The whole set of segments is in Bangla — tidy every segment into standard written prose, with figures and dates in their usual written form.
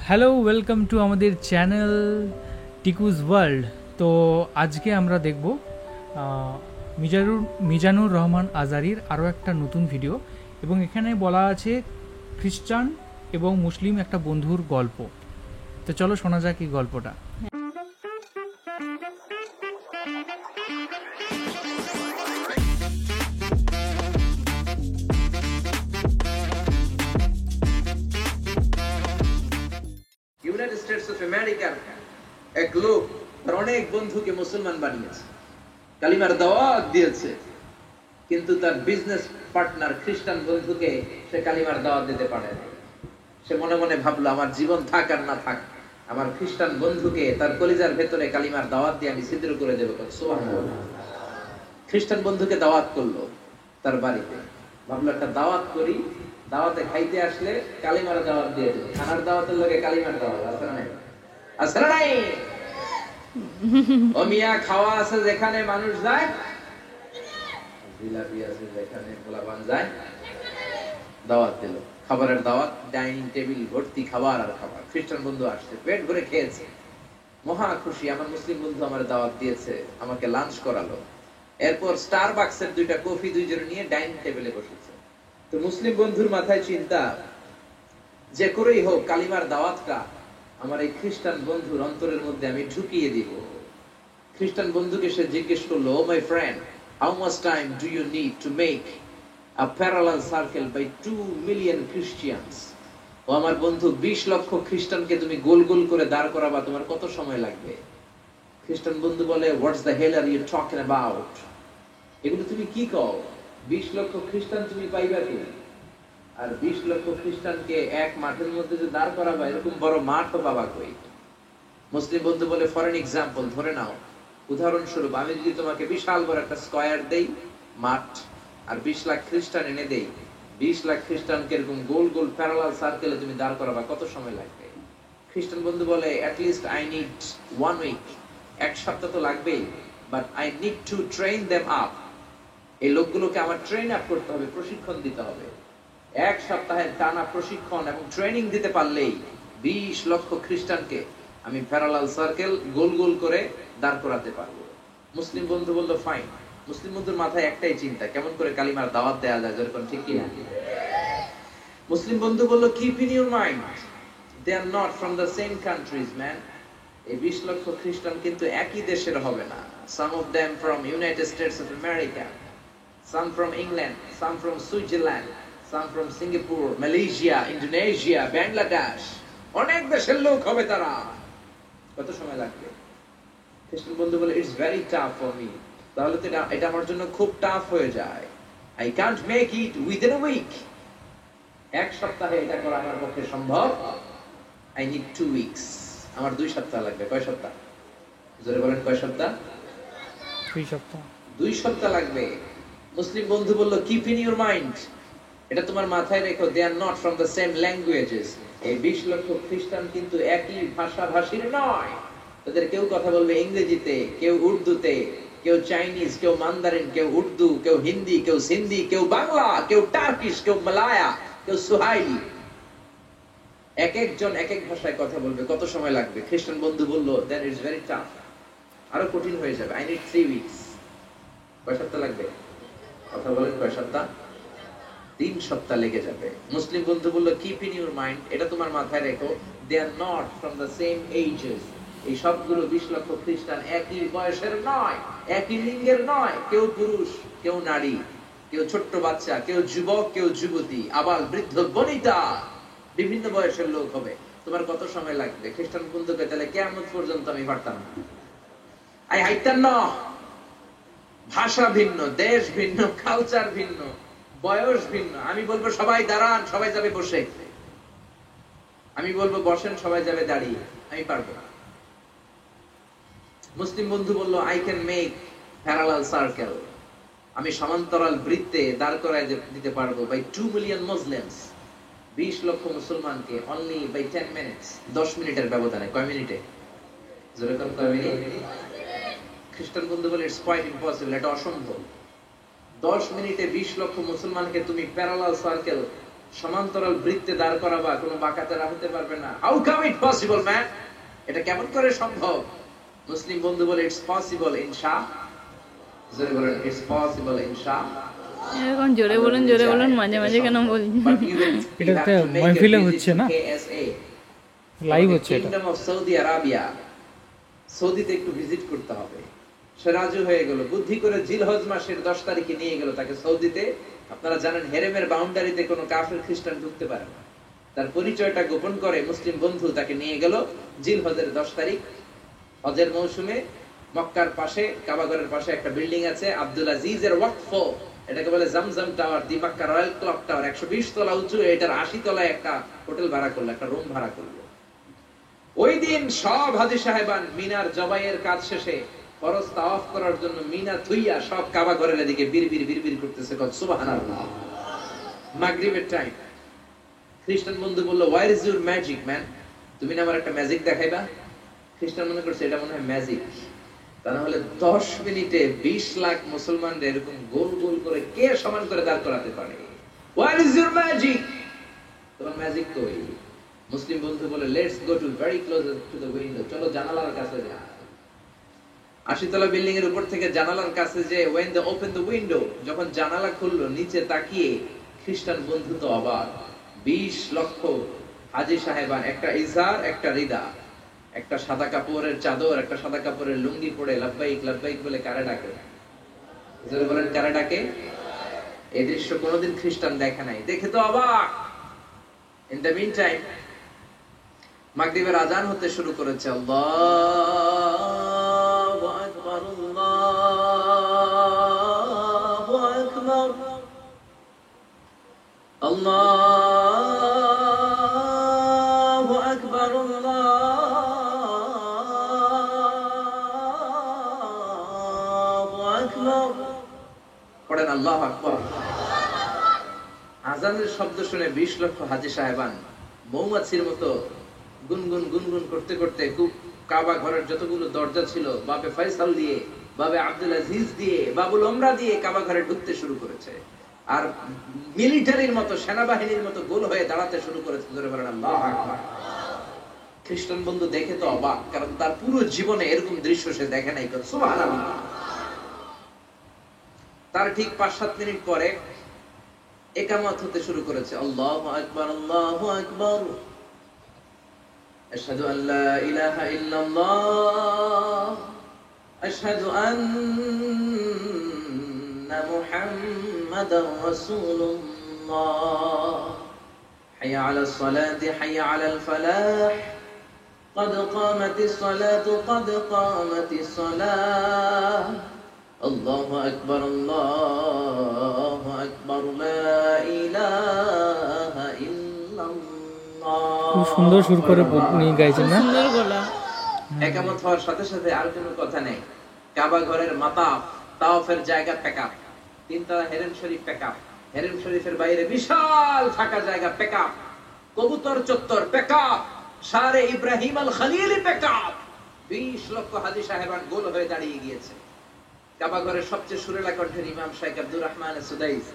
হ্যালো, ওয়েলকাম টু আমাদের চ্যানেল টিকুজ ওয়ার্ল্ড। তো আজকে আমরা দেখব মিজানুর রহমান আজারির আরও একটা নতুন ভিডিও, এবং এখানে বলা আছে খ্রিস্টান এবং মুসলিম একটা বন্ধুর গল্প। তো চলো শোনা যাক এই গল্পটা। ইউনাইটেড স্টেটস অফ আমেরিকার এক লোক তার অনেক বন্ধুকে মুসলমান বানিয়েছে, কালিমার দাওয়াত দিয়েছে, কিন্তু তার বিজনেস পার্টনার খ্রিস্টান বন্ধুকে সে কালিমার দাওয়াত দিতে পারে না। সে মনে মনে ভাবলো, আমার জীবন থাক আর না থাক, আমার খ্রিস্টান বন্ধুকে তার কলিজার ভেতরে কালিমার দাওয়াত দিয়ে আমি ছিদ্র করে দেবো। সুবহানাল্লাহ। খ্রিস্টান বন্ধুকে দাওয়াত করলো তার বাড়িতে, ভাবলো একটা দাওয়াত করি, দাওয়াতে খাইতে আসলে কালিমার দাওয়াত দিয়ে দেবো। খানার দাওয়াতের লগে কালিমার দাওয়াত আছে না নাই? আছে না নাই? ও মিয়া, খাওয়া আছে যেখানে মানুষ যায়, জিলাপি আছে যেখানে পোলাপান যায়, দাওয়াত দিল, খাবারের দাওয়াত, ডাইনিং টেবিল ভর্তি খাবার আর খাবার। খ্রিস্টান বন্ধু আসছে, পেট ভরে খেয়েছে, মহা খুশি, আমার মুসলিম বন্ধু আমার দাওয়াত দিয়েছে, আমাকে লাঞ্চ করালো। এরপর স্টারবাকসের দুইটা কফি দুইজন নিয়ে ডাইনিং টেবিলে বসেছে। তো মুসলিম বন্ধুর মাথায় চিন্তা, যে করেই হোক কালিমার দাওয়াতটা আমার এই খ্রিস্টান বন্ধুর অন্তরের মধ্যে আমি ঢুকিয়ে দিব। খ্রিস্টান বন্ধুকে সে জিজ্ঞেস করলো, oh my friend, how much time do you need to make a parallel circle by 2 million Christians? ও আমার বন্ধু, 20 লক্ষ খ্রিস্টানকে তুমি গোল গোল করে দাঁড় করাবা, তোমার কত সময় লাগবে? খ্রিস্টান বন্ধু বলে, what's the hell are you talking about? এগুলো তুমি কি কও? 20 লক্ষ খ্রিস্টান তুমি পাইবা কি? আর 20 লক্ষ খ্রিস্টানকে এক মাঠের মধ্যে যে দাঁড় করাবা, এরকম বড় মাঠও পাবা কই? মুসলিম বন্ধু বলে, ফর এন এক্সাম্পল, ধরে নাও, উদাহরণস্বরূপ আমি যদি তোমাকে বিশাল বড় একটা স্কয়ার দেই, মাঠ, আর 20 লাখ খ্রিস্টান এনে দেই, 20 লাখ খ্রিস্টানকে এরকম গোল গোল প্যারালাল সার্কেলে তুমি দাঁড় করাবা, কত সময় লাগবে? খ্রিস্টান বন্ধু বলে, at least I need 1 week, এক সপ্তাহ তো লাগবেই, but I need to train them up. এই লোকগুলোকে আমার ট্রেন আপ করতে হবে, প্রশিক্ষণ দিতে হবে। এক সপ্তাহের টানা প্রশিক্ষণ এবং ট্রেনিং দিতে পারলেই 20 লক্ষ খ্রিস্টানকে আমি প্যারালাল সার্কেল গোল গোল করে দাঁড় করাতে পারবো। মুসলিম বন্ধু বলল, ফাইন। মুসলিম বন্ধুর মাথায় একটাই চিন্তা, কেমন করে কালিমার দাওয়াত দেয়া যায়, যেরকম ঠিক কি না? মুসলিম বন্ধু বলল, keep in your mind, they are not from the same countries man. এই 20 লক্ষ খ্রিস্টান কিন্তু একই দেশের হবে না। Some of them from United States of America, some from England, some from Switzerland, some from Singapore, Malaysia, Indonesia, Bangladesh, অনেক দেশের লোক হবে তারা। কত সময় লাগবে? খ্রিস্টান বন্ধু বলে, it's very tough for me. তাহলে তো এটা আমার জন্য খুব টাফ হয়ে যায়। I can't make it within a week. এক সপ্তাহে এটা করা আমার পক্ষে সম্ভব। I need 2 weeks. আমার 2 সপ্তাহ লাগবে। কয় সপ্তাহ? জোরে বলেন, কয় সপ্তাহ? 2 সপ্তাহ। 2 সপ্তাহ লাগবে। মুসলিম বন্ধু বলল, কিপ ইন ইউর মাইন্ড, এটা তোমার মাথায় রেখো, they are not from the same languages. এই 20 লক্ষ খ্রিস্টান কিন্তু একই ভাষাভাষীর নয়। তাদের কেউ কথা বলবে ইংরেজিতে, কেউ উর্দুতে, কেউ চাইনিজ, কেউ মান্দারিন, কেউ উর্দু, কেউ হিন্দি, কেউ সিন্ধি, কেউ বাংলা, কেউ টার্কিশ, কেউ মালায়া, কেউ সুহাইলি। এক একজন এক এক ভাষায় কথা বলবে, কত সময় লাগবে? খ্রিস্টান বন্ধু বলল, দ্যাট ইজ ভেরি টাফ, আরো কঠিন হয়ে যাবে। I need 3 weeks. কয় সপ্তাহ লাগবে? কথা বলেন, কয় সপ্তাহ? 3 সপ্তাহ লেগে যাবে। মুসলিম বন্ধু বলল, কিপ ইন ইউর মাইন্ড, এটা তোমার মাথায় রেখো, they are not from the same ages. এই সবগুলো 20 লক্ষ খ্রিস্টান একই বয়সের নয়, একই লিঙ্গের নয়। কেউ পুরুষ, কেউ নারী, কেউ ছোট্ট বাচ্চা, কেউ যুবক, কেউ যুবতী, আবার বৃদ্ধ বনিতা, বিভিন্ন বয়সের লোক হবে। তোমার কত সময় লাগবে? খ্রিস্টান বন্ধুকে, তাহলে কিয়ামত পর্যন্ত আমি পারতাম না, আই হাইতাম না। ভাষা ভিন্ন, দেশ ভিন্ন, কালচার ভিন্ন, বয়স ভিন্ন। আমি বলবো সবাই দাঁড়ান, সবাই যাবে বসে। আমি বলবো বসেন, সবাই যাবে দাঁড়িয়ে। আমি পারবো না। মুসলিম বন্ধু বলল, I can make parallel circle, আমি সমান্তরাল বৃত্তে দাঁড় করায় দিতে পারবো, বাই 2 মিলিয়ন মুসলিমস, 20 লক্ষ মুসলমানকে, অনলি বাই 10 মিনিটস, 10 মিনিটের ব্যবধানে। কয় মিনিটে? যেরকম কয় মিনিট? খ্রিস্টান বন্ধু বলে, ইটস কোয়াইট ইম্পসিবল, এটা অসম্ভব। 10 মিনিটে 20 লক্ষ মুসলমানকে তুমি প্যারালাল সার্কেল সমান্তরাল বৃত্তে দাঁড় করাবা, কোনো বাঁকাতেরা হতে পারবে না। How come it possible man? এটা কেমন করে সম্ভব? মুসলিম বন্ধু বলে ইটস পসিবল ইনশাআল্লাহ। জোরে বলেন ইটস পসিবল ইনশাআল্লাহ। এরকম জোরে বলুন মাঝে মাঝে কেন বলছেন? এটাতে মাহফিলে হচ্ছে না, লাইভ হচ্ছে এটা। কিংডম অফ সৌদি আরাবিয়া, সৌদিতে একটু ভিজিট করতে হবে। সে রাজি হয়ে গেল, বুদ্ধি করে জিলহজ মাসের 10 তারিখে নিয়ে গেল তাকে সৌদিতে। আপনারা জানেন হেরেমের বাউন্ডারিতে কোনো কাফের খ্রিস্টান ঢুকতে পারে না। তার পরিচয়টা গোপন করে মুসলিম বন্ধু তাকে নিয়ে গেল জিলহজের 10 তারিখ হজের মৌসুমে। মক্কার পাশে, কাবাগরের পাশে একটা বিল্ডিং আছে আব্দুল আজিজের ওয়াকফ, এটাকে বলে জমজম টাওয়ার, দি মক্কা রয়্যাল ক্লক টাওয়ার, 120 তলা উঁচু। এটার 80 তলায় একটা হোটেল ভাড়া করলো, একটা রুম ভাড়া করলো। ওই দিন সব হাজী সাহেবান মিনার জবাইয়ের কাজ শেষে ফরজ তাওয়াফ করার জন্য মিনা থুইয়া সব কাবা ঘরের দিকে বিড়বিড় করতেছে, সুবহানাল্লাহ। মাগরিবের টাইম। খ্রিস্টান বন্ধু বলল, where is your magic man? তুমি না আমার একটা ম্যাজিক দেখাইবা? খ্রিস্টান মনে করছে এটা মনে হয় ম্যাজিক। তা না হলে 10 মিনিটে 20 লাখ মুসলমানদের এরকম গোল গোল করে কে সমান করে দাঁড় করাতে পারে? Where is your magic? তোমার ম্যাজিক কই? মুসলিম বন্ধু বলে, let's go to very close to the window, চলো জানালার কাছে যাই। 80 তলা বিল্ডিং এর উপর থেকে জানালার কাছে যে when they open the window, যখন জানালা খুললো, নিচে তাকিয়ে খ্রিস্টান বন্ধু তো অবাক। 20 লক্ষ হাজী সাহেবান, একটা ইজার, একটা রিদা, একটা সাদা কাপড়ের চাদর, একটা সাদা কাপড়ের লুঙ্গি পরে লাব্বাইক লাব্বাইক বলে কারে ডাকে? জোরে বলেন কারে ডাকে? এই দৃশ্য কোনোদিন খ্রিস্টান দেখে নাই, দেখে তো অবাক। ইন দ্য মিন টাইম মাগরিবের আজান হতে শুরু করেছে। আল্লাহু আকবার, আল্লাহু আকবার, আল্লাহু আকবার, আল্লাহু আকবার। পড়েন আল্লাহু আকবার। আজানের শব্দ শুনে 20 লক্ষ হাজী সাহেবান মৌমাছির মতো গুনগুন গুনগুন করতে করতে কাবা ঘরের যতগুলো দরজা ছিল, বাবে ফয়সাল দিয়ে, বাবে আব্দুল আজিজ দিয়ে, বাবুল ওমরা দিয়ে কাবা ঘরে ঢুকতে শুরু করেছে। আর মিলিটারির মতো, সেনাবাহিনীর মতো গোল হয়ে দাঁড়াতে শুরু করেছে। জোরে বলেন আল্লাহু আকবার। খ্রিস্টান বন্ধু দেখে তো অবাক, কারণ তার পুরো জীবনে এরকম দৃশ্য সে দেখে নাই। সুবহানাল্লাহ। তার ঠিক 5-7 মিনিট পরে ইকামত হতে শুরু করেছে। আল্লাহু আকবার, আল্লাহু আকবার, আশহাদু আন লা ইলাহা ইল্লাল্লাহ, আশহাদু আন্না মুহাম্মাদার রাসূলুল্লাহ, হাইয়া আলাস সালাতি, হাইয়া আলাল ফালাহ, قد قامت الصلاة قد قامت الصلاة, الله أكبر الله أكبر لا إله إلا الله। খুব সুন্দর সুর করে উনি গাইছেন না? সুন্দর গলা। একামত হওয়ার সাথে সাথে আর কোনো কথা নেই। কাবা ঘরের মাতাফ, তাওয়াফের জায়গা প্যাকআপ, 3 তলা হেরেম শরীফ প্যাকআপ, হেরেম শরীফের বাইরে বিশাল ফাঁকা জায়গা প্যাকআপ, কবুতর চত্বর প্যাকআপ, শারে ইব্রাহিম আল খলিলি প্যাকআপ। 20 লক্ষ হাজী সাহেবান গোল হয়ে দাঁড়িয়ে গিয়েছে। কাবা ঘরের সবচেয়ে সুরেলা কণ্ঠের ইমাম শাইখ আব্দুর রহমান সুদাইস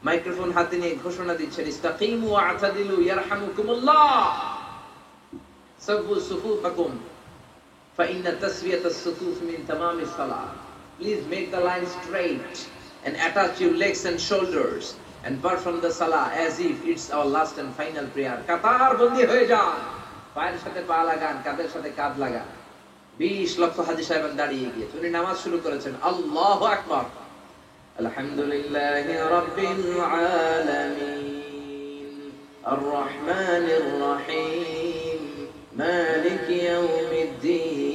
মাইক্রোফোন হাতে নিয়ে ঘোষণা দিচ্ছেন, ইস্তাকিমু ওয়া আতাদিলু ইয়ারহামুকুমুল্লাহ, সাব্বু সুফুফাকুম ফাইন্না তাসওয়াতাস সুফুফ মিন তামামিস সালাহ। Please make the line straight and attach your legs and shoulders and perform the salah as if it's our last and final prayer. কাতার বন্দী হয়ে যান, পায়ের সাথে পা লাগান, কাঁধের সাথে কাঁধ লাগান। 20 লক্ষ হাজী সাহেবান দাঁড়িয়ে গিয়েছে। উনি নামাজ শুরু করেছেন। আল্লাহু আকবার, আলহামদুলিল্লাহি রাব্বিল আলামিন, আর রহমানির রহিম, মালিক ইয়াউমিদ্দিন,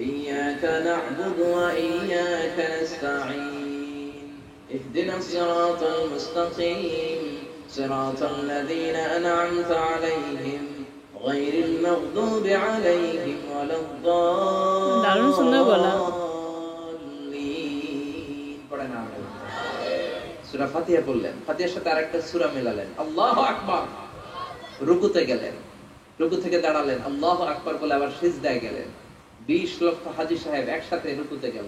ইয়াকা না'বুদু ওয়া ইয়াকা নাস্তাঈন, ইহদিনাস সিরাতাল মুস্তাকিম, সিরাতাল লাযীনা আন'আমতা আলাইহিম غير المغضوب عليهم ولا الضالين। দারুণ সুন্দর গলা। পড়েন না সূরা ফাতিহা বললেন, ফাতিহার সাথে আরেকটা সূরা মেলালেন। আল্লাহু আকবার, রুকুতে গেলেন, রুকু থেকে দাঁড়ালেন, আল্লাহু আকবার বলে আবার সিজদায় গেলেন। 20 লক্ষ হাজী সাহেব একসাথে রুকুতে গেল,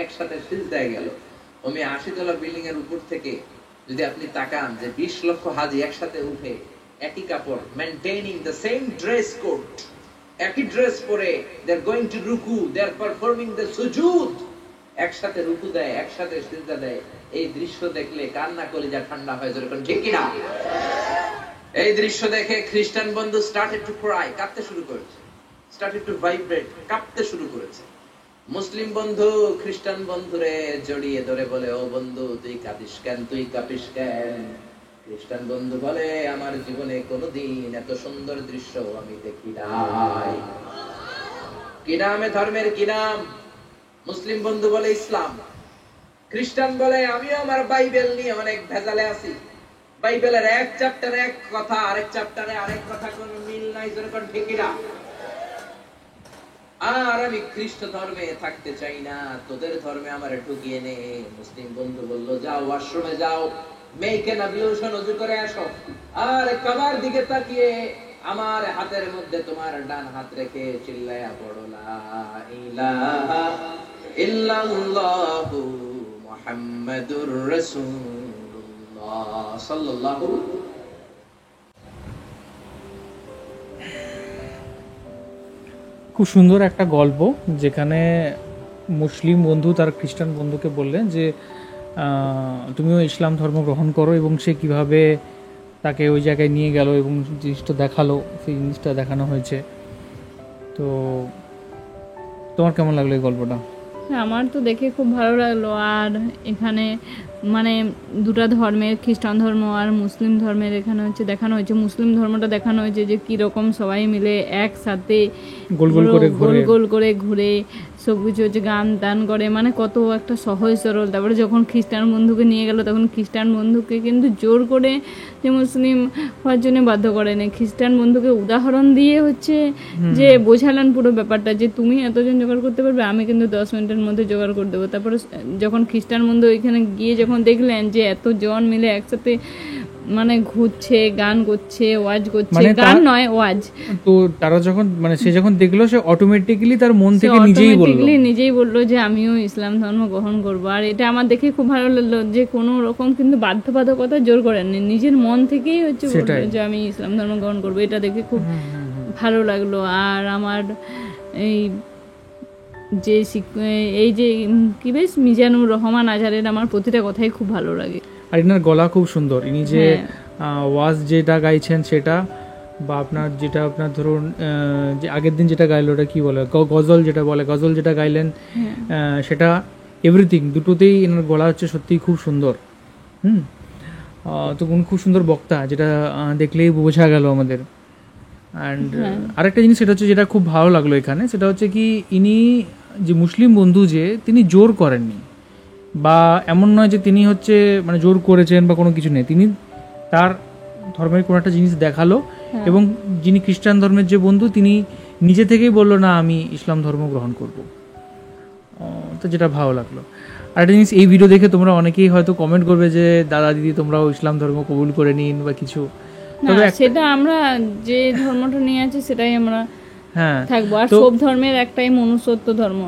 একসাথে সিজদায় গেল। ওমি 80 তলা বিল্ডিং এর উপর থেকে যদি আপনি তাকান যে 20 লক্ষ হাজি একসাথে উঠে একই কাপড়, maintaining the same dress code, একই ড্রেস পরে দে আর গোইং টু রুকু, দে আর পারফর্মিং দ্য সুজুদ, একসাথে রুকু দেয়, একসাথে সিজদা দেয়। এই দৃশ্য দেখলে কান্না কলিজা ঠান্ডা হয়ে যায়, এরকম ঠিক কিনা? এই দৃশ্য দেখে খ্রিস্টান বন্ধু স্টার্টেড টু ক্রাই, কাঁদতে শুরু করেছে, স্টার্টেড টু ভাইব্রেট, কাঁপতে শুরু করেছে। মুসলিম বন্ধু খ্রিস্টান বন্ধুরে জড়িয়ে ধরে বলে, ও বন্ধু তুই কাঁদিস কেন, তুই কাঁপিস কেন? খ্রিস্টান বন্ধু বলে, আমার জীবনে কোনোদিন এত সুন্দর দৃশ্য আমি দেখি নাই। কি নামে ধর্মের কি নাম? মুসলিম বন্ধু বলে ইসলাম। খ্রিস্টান বলে, আমিও আমার বাইবেল নিয়ে অনেক ভেজালে আছি, বাইবেলের এক চ্যাপ্টারে এক কথা, আরেক চ্যাপ্টারে আরেক কথা, কোনো মিল নাই, যেরকম ঠিক না। আর আমি খ্রিস্ট ধর্মে থাকতে চাই না, তোদের ধর্মে আমার ঢুকিয়ে নে। মুসলিম বন্ধু বলল, যাও ওয়াশরুমে যাও, মেক এন অ্যাবলিউশন, ওযু করে আসো, আর কাবার দিকে তাকিয়ে আমার হাতের মধ্যে তোমার ডান হাত রেখে চিল্লায়া পড়ো, লা ইলাহা ইল্লাল্লাহু মুহাম্মাদুর রাসূলুল্লাহ সাল্লাল্লাহু। খুব সুন্দর একটা গল্প, যেখানে মুসলিম বন্ধু তার খ্রিস্টান বন্ধুকে বললেন যে তুমিও ইসলাম ধর্ম গ্রহণ করো, এবং সে কিভাবে তাকে ওই জায়গায় নিয়ে গেল এবং জিনিসটা দেখালো, সেই জিনিসটা দেখানো হয়েছে। তো তোমার কেমন লাগলো এই গল্পটা? আমার তো দেখে খুব ভালো লাগলো। আর এখানে মানে দুটা ধর্মের, খ্রিস্টান ধর্ম আর মুসলিম ধর্মের এখানে হচ্ছে দেখানো হয়েছে। মুসলিম ধর্মটা দেখানো হয়েছে যে কীরকম সবাই মিলে একসাথে গোল গোল করে ঘুরে সব কিছু হচ্ছে গান টান করে, মানে কত একটা সহজ সরল। তারপরে যখন খ্রিস্টান বন্ধুকে নিয়ে গেল, তখন খ্রিস্টান বন্ধুকে কিন্তু জোর করে যে মুসলিম হওয়ার জন্য বাধ্য করেনি, খ্রিস্টান বন্ধুকে উদাহরণ দিয়ে হচ্ছে যে বোঝালেন পুরো ব্যাপারটা, যে তুমি এতজন জোগাড় করতে পারবে, আমি কিন্তু 10 মিনিটের মধ্যে জোগাড় করে দেবো। তারপরে যখন খ্রিস্টান বন্ধু ওইখানে গিয়ে যখন দেখলেন যে এতজন মিলে একসাথে মানে ঘুরছে, গান করছে, ওয়াজ করছে, মানে গান নয় ওয়াজ, তো তারা যখন মানে সে যখন দেখলো, সে অটোমেটিক্যালি তার মন থেকে নিজেই বললো যে আমিও ইসলাম ধর্ম গ্রহণ করব। আর এটা আমার দেখে খুব ভালো লাগলো যে কোনো রকম কিন্তু বাধ্যবাধকতা জোর করেননি, নিজের মন থেকেই হচ্ছে বললো যে আমি ইসলাম ধর্ম গ্রহণ করবো। এটা দেখে খুব ভালো লাগলো। আর আমার এই যে এই যে কি বেশ মিজানুর রহমান আজহারের আমার প্রতিটা কথাই খুব ভালো লাগে। আর এনার গলা খুব সুন্দর, ইনি যে ওয়াজ যেটা গাইছেন সেটা, বা আপনার যেটা আপনার ধরুন যে আগের দিন যেটা গাইলো ওটা কি বলে, গজল যেটা বলে, গজল যেটা গাইলেন সেটা, এভরিথিং, দুটোতেই এনার গলা হচ্ছে সত্যিই খুব সুন্দর। তো উনি খুব সুন্দর বক্তা, যেটা দেখলেই বোঝা গেল আমাদের। অ্যান্ড আরেকটা জিনিস সেটা হচ্ছে যেটা খুব ভালো লাগলো এখানে, সেটা হচ্ছে কি ইনি যে মুসলিম বন্ধু, যে তিনি জোর করেননি, বা এমন নয় যে তিনি হচ্ছে মানে জোর করেছেন বা কোনো কিছু নেই, তিনি তার ধর্মের কোনো একটা জিনিস দেখালো, এবং যিনি খ্রিস্টান ধর্মের যে বন্ধু, তিনি নিজে থেকেই বললো না আমি ইসলাম ধর্ম গ্রহণ করব। তো যেটা ভালো লাগলো। আর একটা জিনিস, এই ভিডিও দেখে তোমরা অনেকেই হয়তো কমেন্ট করবে যে দাদা দিদি তোমরাও ইসলাম ধর্ম কবুল করে নিন বা কিছু, সেটা আমরা যে ধর্মটা নিয়ে আছি সেটাই আমরা থাকবো। আর সব ধর্মের একটাই মনুষ্যত্ব ধর্ম,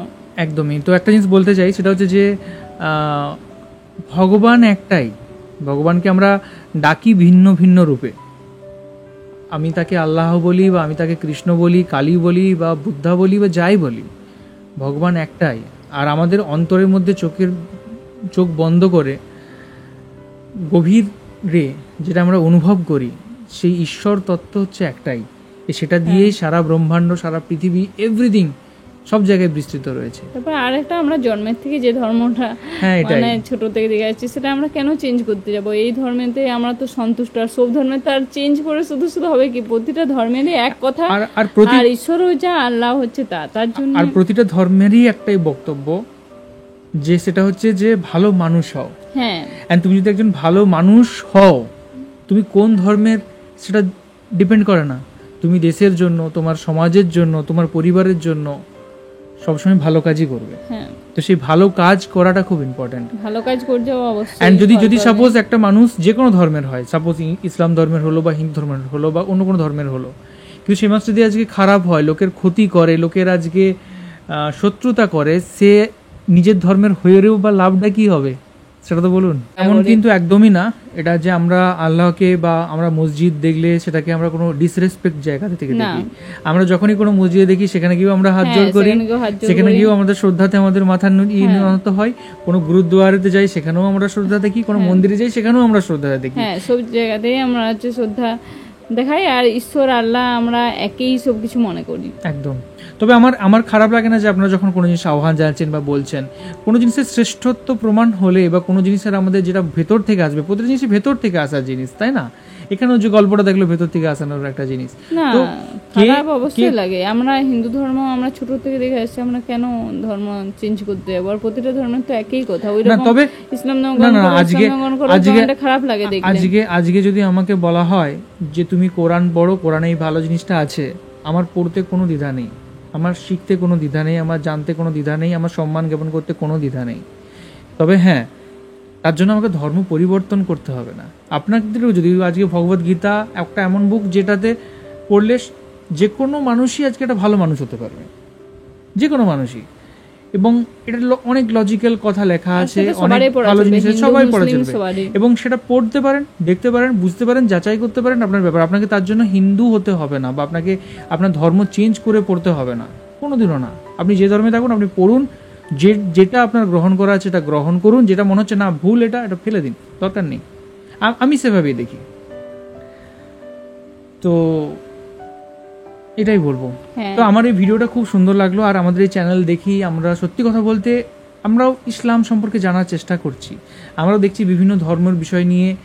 একদমই। তো একটা জিনিস বলতে চাই, সেটা হচ্ছে যে ভগবান একটাই, ভগবানকে আমরা ডাকি ভিন্ন ভিন্ন রূপে। আমি তাকে আল্লাহ বলি, বা আমি তাকে কৃষ্ণ বলি, কালী বলি, বা বুদ্ধা বলি, বা যাই বলি, ভগবান একটাই। আর আমাদের অন্তরের মধ্যে চোখ বন্ধ করে গভীরে যেটা আমরা অনুভব করি, সেই ঈশ্বর তত্ত্ব হচ্ছে একটাই। সেটা দিয়েই সারা ব্রহ্মাণ্ড, সারা পৃথিবী, এভরিথিং সব জায়গায় বিস্তৃত রয়েছে। তারপর আরেকটা, আমরা জন্মের থেকে যে ধর্মটা মানে ছোট থেকে দেখে যাচ্ছি, সেটা আমরা কেন চেঞ্জ করতে যাব? এই ধর্মেতে আমরা তো সন্তুষ্ট। আর সব ধর্মে তার চেঞ্জ করে শুধু হবে কি, প্রতিটা ধর্মেরই এক কথা, আর ঈশ্বর যা, আল্লাহ হচ্ছে তার জন্য। আর প্রতিটা ধর্মেরই একটাই বক্তব্য, যে সেটা হচ্ছে যে ভালো মানুষ হও। এন্ড তুমি যদি একজন ভালো মানুষ হও, তুমি কোন ধর্মের সেটা ডিপেন্ড করে না, তুমি দেশের জন্য, তোমার সমাজের জন্য, তোমার পরিবারের জন্য সবসময় ভালো কাজই করবে। তো সেই ভালো কাজ করাটা খুব ইম্পর্টেন্ট, ভালো কাজ করতে অবশ্যই। এন্ড যদি সাপোজ একটা মানুষ যে কোনো ধর্মের হয়, সাপোজ ইসলাম ধর্মের হলো, বা হিন্দু ধর্মের হলো, বা অন্য কোনো ধর্মের হলো, কিন্তু সে মানুষ যদি আজকে খারাপ হয়, লোকের ক্ষতি করে, লোকের আজকে শত্রুতা করে, সে নিজের ধর্মের হয়েও বা লাভটা কি হবে? সেটা তো বলুন। এমন বলি। কিন্তু একদমই না এটা যে আমরা আল্লাহকে বা আমরা মসজিদ দেখলে সেটাকে আমরা কোনো ডিসরেসপেক্ট জায়গা থেকে না। দেখি। আমরা যখনই কোনো মসজিদে দেখি সেখানে গিয়েও আমরা হাত জোর হ্যাঁ, করি, সেখানে গিয়েও হাত জোর সেখানে করি। গিয়েও আমাদের শ্রদ্ধাতে আমাদের মাথা নত হয়। কোনো গুরুদ্বারাতে যাই সেখানেও আমরা শ্রদ্ধা দেখি, কোনো মন্দিরে যাই সেখানেও আমরা শ্রদ্ধা দেখি। হ্যাঁ, সব জায়গাতেই আমরা হচ্ছে শ্রদ্ধা দেখাই, আর ঈশ্বর আল্লাহ আমরা একই সব কিছু মনে করি। একদম। তবে আমার খারাপ লাগে না যে আপনারা যখন কোনো জিনিস আহ্বান জানাচ্ছেন বা বলছেন, কোনো জিনিসের শ্রেষ্ঠত্ব প্রমাণ হলে বা কোনো জিনিসের আমাদের যেটা ভেতর থেকে আসবে, প্রতিটা জিনিসই ভেতর থেকে আসার জিনিস, তাই না? এখানেও যে গল্পটা দেখলো ভেতর থেকে আসানোর একটা জিনিস। না, তো খারাপ অবশ্যই লাগে। আমরা হিন্দু ধর্ম আমরা ছোট থেকে দেখে আসছি, আমরা কেন ধর্ম চেঞ্জ করতে যাবো? আর প্রতিটা ধর্মের তো একই কথা। ওই না, রকম তবে ইসলাম ধর্ম না, গ্রহণ না, করো, আজকে- ইসলাম ধর্ম গ্রহণ করো, আজকে- এটা খারাপ লাগে দেখলে। আজকে যদি আমাকে বলা হয় যে তুমি কোরআন পড়ো, কোরআনে এই ভালো জিনিসটা আছে, আমার পড়তে কোনো দ্বিধা নেই, আমার শিখতে কোনো দ্বিধা নেই, আমার জানতে কোনো দ্বিধা নেই, আমার সম্মান জ্ঞাপন করতে কোনো দ্বিধা নেই। তবে হ্যাঁ, তার জন্য আমাকে ধর্ম পরিবর্তন করতে হবে না। আপনাদেরও যদি আজকে ভগবদ গীতা একটা এমন বুক যেটাতে পড়লে যে কোনো মানুষই আজকে একটা ভালো মানুষ হতে পারবে, যে কোনো মানুষই, এবং এটা অনেক লজিক্যাল কথা লেখা আর আছে, সেটা অনেক সবারই পড়া ভালো চলবে, জিনিস আছে, হিন্দু, সবাই পড়া মুসলিম চলবে, সবারই। এবং সেটা পড়তে পারেন, দেখতে পারেন, বুঝতে পারেন, যাচাই করতে পারেন, আপনার ব্যাপার। আপনাকে তার জন্য হিন্দু হতে হবে না, বা আপনাকে আপনার ধর্ম চেঞ্জ করে পড়তে হবে না, কোনোদিনও না। আপনি যে ধর্মে থাকুন আপনি পড়ুন, যেটা আপনার গ্রহণ করা আছে এটা গ্রহণ করুন, যেটা মনে হচ্ছে না ভুল এটা ফেলে দিন, দরকার নেই। আমি সেভাবেই দেখি। তো এটাই বলবো। হ্যাঁ। তো আমার এই ভিডিওটা খুব সুন্দর লাগলো, আর আমাদের এই চ্যানেল দেখি আমরা সত্যি কথা বলতে আমরাও ইসলাম সম্পর্কে জানার চেষ্টা করছি। আমরাও দেখছি বিভিন্ন ধর্মের বিষয় নিয়ে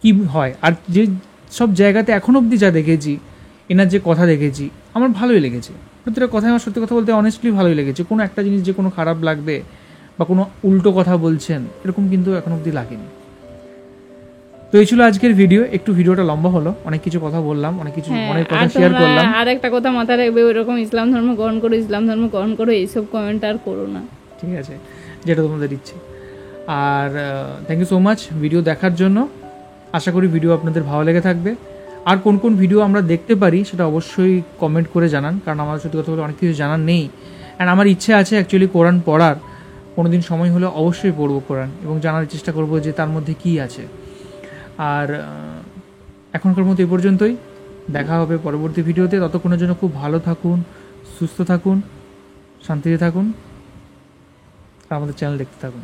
কি হয়, আর যে সব জায়গাতে এখন অবধি যা দেখেছি, এনার যে কথা দেখেছি, আমার ভালোই লেগেছে। প্রতিটা কথাই আমার সত্যি কথা বলতে অনেস্টলি ভালোই লেগেছে। কোনো একটা জিনিস যে কোনো খারাপ লাগবে বা কোনো উল্টো কথা বলছেন এরকম কিন্তু এখন অবধি লাগেনি। তো এই ছিল আজকের ভিডিও। একটু ভিডিওটা লম্বা হলো, অনেক কিছু কথা বললাম, অনেক কিছু অনেক কথা শেয়ার করলাম। আর একটা কথা মাথায় রাখবে, ওইরকম ইসলাম ধর্ম গ্রহণ করো, ইসলাম ধর্ম গ্রহণ করো, এইসব কমেন্ট আর করো না, ঠিক আছে, যেটা তোমাদের ইচ্ছে। আর thank you so much video দেখার জন্য। আশা করি ভিডিও আপনাদের ভালো লেগে থাকবে। আর কোন কোন ভিডিও আমরা দেখতে পারি সেটা অবশ্যই কমেন্ট করে জানান, কারণ আমার সত্যি কথা বলে অনেক কিছু জানার নেই। অ্যান্ড আমার ইচ্ছে আছে অ্যাকচুয়ালি কোরআন পড়ার, কোনো দিন সময় হলে অবশ্যই পড়বো কোরআন, এবং জানার চেষ্টা করব যে তার মধ্যে কী আছে। আর এখনকার মতো এই পর্যন্তই, দেখা হবে পরবর্তী ভিডিওতে। ততক্ষণের জন্য খুব ভালো থাকুন, সুস্থ থাকুন, শান্তিতে থাকুন, আর আমাদের চ্যানেল দেখতে থাকুন।